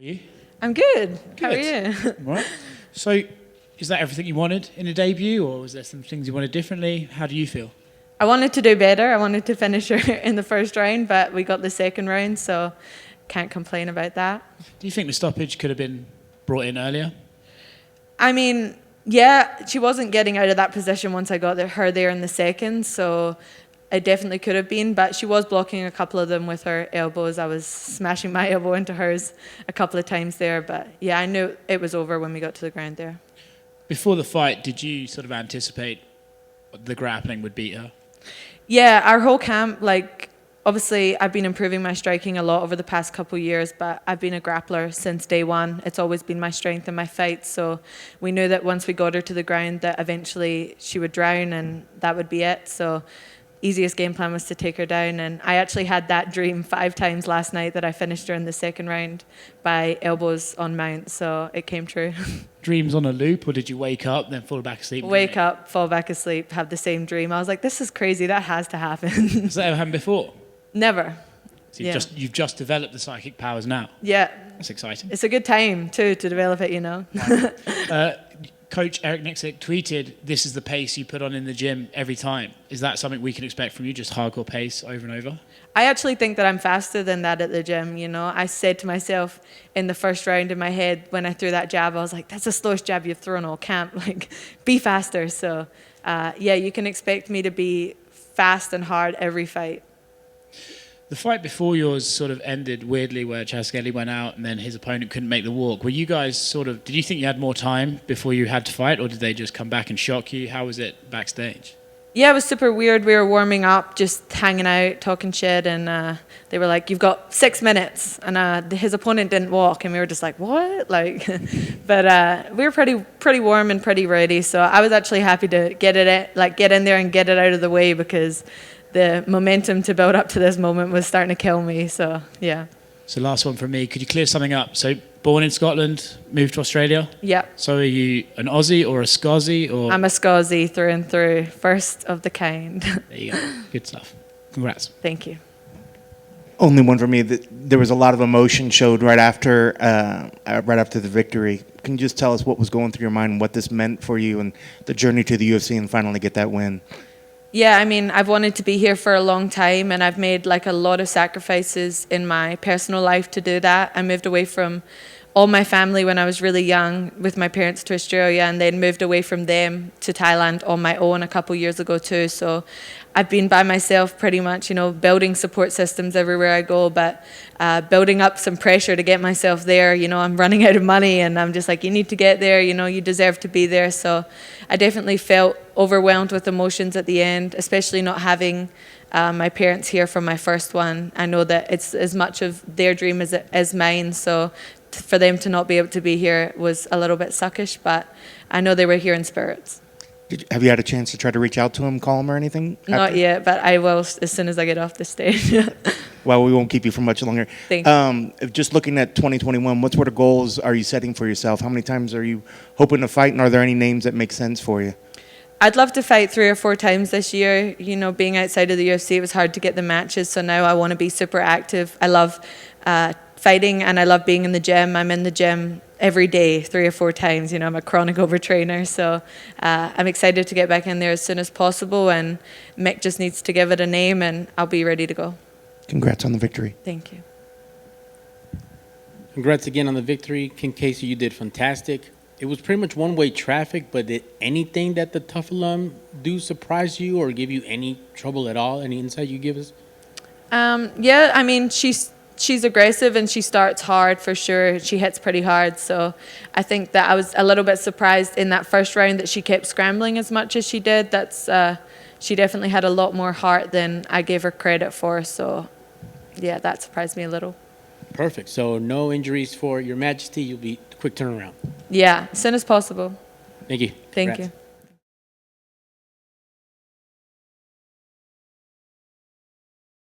Are you? I'm good. How are Good. you? Right. So, is that everything you wanted in a debut, or was there some things you wanted differently? How do you feel? I wanted to do better. I wanted to finish her in the first round, but we got the second round, so can't complain about that. Do you think the stoppage could have been brought in earlier? I mean, yeah, she wasn't getting out of that position once I got her there in the second, so it definitely could have been, but she was blocking a couple of them with her elbows. I was smashing my elbow into hers a couple of times there, but yeah, I knew it was over when we got to the ground there. Before the fight, did you sort of anticipate the grappling would beat her? Yeah, our whole camp, obviously I've been improving my striking a lot over the past couple of years, but I've been a grappler since day one. It's always been my strength in my fights, so we knew that once we got her to the ground that eventually she would drown and that would be it. So easiest game plan was to take her down, and I actually had that dream 5 times last night that I finished her in the second round by elbows on mount, so it came true. Dreams on a loop, or did you wake up, then fall back asleep? Wake up, fall back asleep, have the same dream. I was like, this is crazy, that has to happen. Has that ever happened before? Never. So you've just developed the psychic powers now. Yeah. That's exciting. It's a good time, too, to develop it, you know. Coach Eric Nixick tweeted, "This is the pace you put on in the gym every time." Is that something we can expect from you, just hardcore pace over and over? I actually think that I'm faster than that at the gym, you know. I said to myself in the first round in my head when I threw that jab, I was like, that's the slowest jab you've thrown all camp. Like, be faster. So, yeah, you can expect me to be fast and hard every fight. The fight before yours sort of ended weirdly where Chaskeli went out and then his opponent couldn't make the walk. Were you guys did you think you had more time before you had to fight, or did they just come back and shock you? How was it backstage? Yeah, it was super weird. We were warming up, just hanging out, talking shit, and they were like, "You've got 6 minutes," and his opponent didn't walk, and we were just like, "What?" But we were pretty warm and pretty ready. So I was actually happy to get in there and get it out of the way, because the momentum to build up to this moment was starting to kill me. So yeah. So last one from me. Could you clear something up? So born in Scotland, moved to Australia. Yeah. So are you an Aussie or a Scozzy or? I'm a Scozzy through and through, first of the kind. There you go. Good stuff. Congrats. Thank you. Only one for me. There was a lot of emotion showed right after the victory. Can you just tell us what was going through your mind, what this meant for you, and the journey to the UFC and finally get that win? Yeah, I mean, I've wanted to be here for a long time, and I've made a lot of sacrifices in my personal life to do that. I moved away from all my family when I was really young with my parents to Australia, and then moved away from them to Thailand on my own a couple years ago too. So I've been by myself pretty much, you know, building support systems everywhere I go, but building up some pressure to get myself there. You know, I'm running out of money, and I'm just like, you need to get there, you know, you deserve to be there. So I definitely felt overwhelmed with emotions at the end, especially not having my parents here for my first one. I know that it's as much of their dream as mine, so for them to not be able to be here was a little bit suckish, but I know they were here in spirits. Have you had a chance to try to reach out to him, call him or anything? Not yet, but I will as soon as I get off the stage. Well, we won't keep you for much longer. Thank you. Just looking at 2021, what sort of goals are you setting for yourself? How many times are you hoping to fight, and are there any names that make sense for you? I'd love to fight 3 or 4 times this year. You know, being outside of the UFC, it was hard to get the matches, so now I want to be super active. I love fighting, and I love being in the gym. I'm in the gym every day, 3 or 4 times. You know, I'm a chronic overtrainer, so I'm excited to get back in there as soon as possible, and Mick just needs to give it a name, and I'll be ready to go. Congrats on the victory. Thank you. Congrats again on the victory. King Casey, you did fantastic. It was pretty much one-way traffic, but did anything that the Tough alum do surprise you or give you any trouble at all? Any insight you give us? Yeah, I mean, she's aggressive and she starts hard for sure. She hits pretty hard, so I think that I was a little bit surprised in that first round that she kept scrambling as much as she did. She definitely had a lot more heart than I gave her credit for, so yeah, that surprised me a little. Perfect. So no injuries for Your Majesty. You'll be quick turnaround. Yeah, as soon as possible. Thank you. Thank Congrats. you.